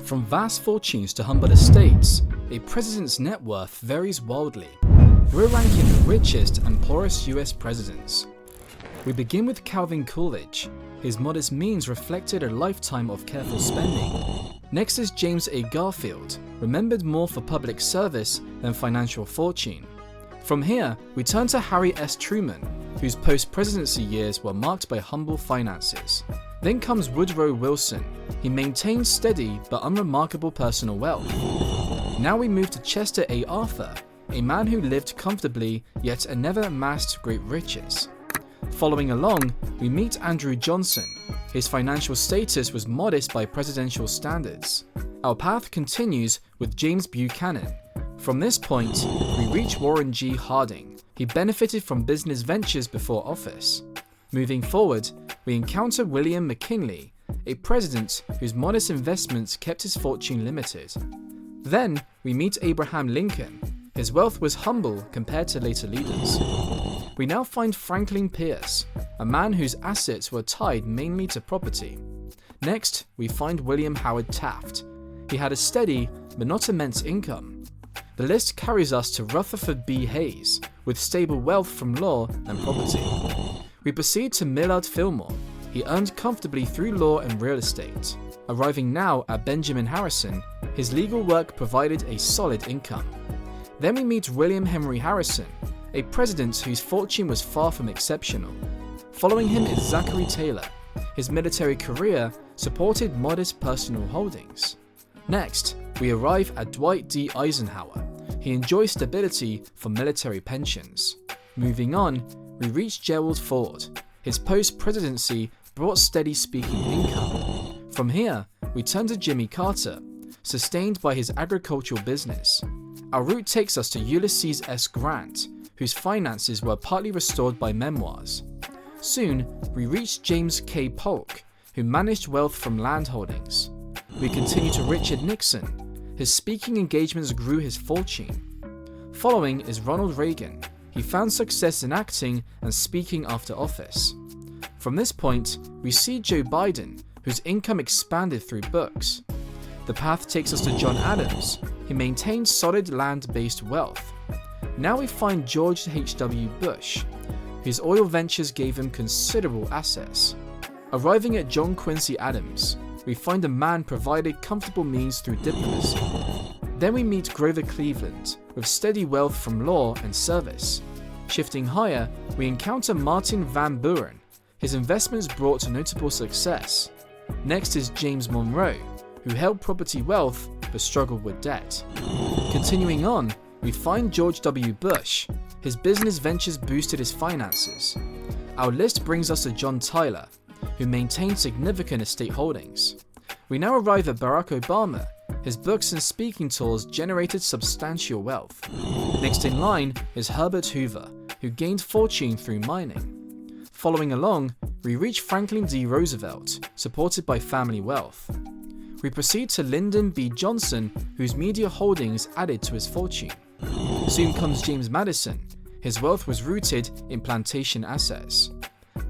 From vast fortunes to humble estates, a president's net worth varies wildly. We're ranking the richest and poorest US presidents. We begin with Calvin Coolidge. His modest means reflected a lifetime of careful spending. Next is James A. Garfield, remembered more for public service than financial fortune. From here, we turn to Harry S. Truman, whose post-presidency years were marked by humble finances. Then comes Woodrow Wilson. He maintained steady but unremarkable personal wealth. Now we move to Chester A. Arthur, a man who lived comfortably yet never amassed great riches. Following along, we meet Andrew Johnson. His financial status was modest by presidential standards. Our path continues with James Buchanan. From this point, we reach Warren G. Harding. He benefited from business ventures before office. Moving forward, we encounter William McKinley, a president whose modest investments kept his fortune limited. Then, we meet Abraham Lincoln. His wealth was humble compared to later leaders. We now find Franklin Pierce, a man whose assets were tied mainly to property. Next, we find William Howard Taft. He had a steady, but not immense income. The list carries us to Rutherford B. Hayes, with stable wealth from law and property. We proceed to Millard Fillmore. He earned comfortably through law and real estate. Arriving now at Benjamin Harrison, his legal work provided a solid income. Then we meet William Henry Harrison, a president whose fortune was far from exceptional. Following him is Zachary Taylor. His military career supported modest personal holdings. Next, we arrive at Dwight D. Eisenhower. He enjoyed stability from military pensions. Moving on, we reach Gerald Ford. His post-presidency brought steady speaking income. From here, we turn to Jimmy Carter, sustained by his agricultural business. Our route takes us to Ulysses S. Grant, whose finances were partly restored by memoirs. Soon, we reach James K. Polk, who managed wealth from land holdings. We continue to Richard Nixon. His speaking engagements grew his fortune. Following is Ronald Reagan. He found success in acting and speaking after office. From this point, we see Joe Biden, whose income expanded through books. The path takes us to John Adams. He maintained solid land-based wealth. Now we find George H.W. Bush, whose oil ventures gave him considerable assets. Arriving at John Quincy Adams, we find a man provided comfortable means through diplomacy. Then we meet Grover Cleveland, with steady wealth from law and service. Shifting higher, we encounter Martin Van Buren. His investments brought notable success. Next is James Monroe, who held property wealth but struggled with debt. Continuing on, we find George W. Bush. His business ventures boosted his finances. Our list brings us to John Tyler, who maintained significant estate holdings. We now arrive at Barack Obama. His books and speaking tours generated substantial wealth. Next in line is Herbert Hoover, who gained fortune through mining. Following along, we reach Franklin D. Roosevelt, supported by family wealth. We proceed to Lyndon B. Johnson, whose media holdings added to his fortune. Soon comes James Madison. His wealth was rooted in plantation assets.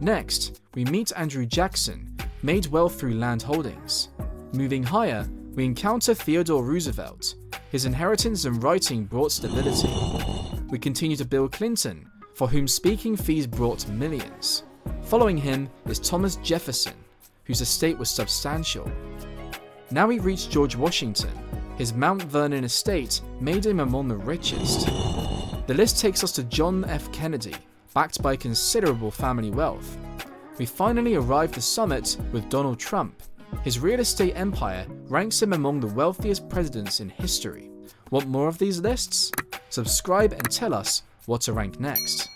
Next, we meet Andrew Jackson, made wealth through land holdings. Moving higher, we encounter Theodore Roosevelt. His inheritance and writing brought stability. We continue to Bill Clinton, for whom speaking fees brought millions. Following him is Thomas Jefferson, whose estate was substantial. Now we reach George Washington. His Mount Vernon estate made him among the richest. The list takes us to John F. Kennedy, backed by considerable family wealth. We finally arrive at the summit with Donald Trump. His real estate empire ranks him among the wealthiest presidents in history. Want more of these lists? Subscribe and tell us what to rank next.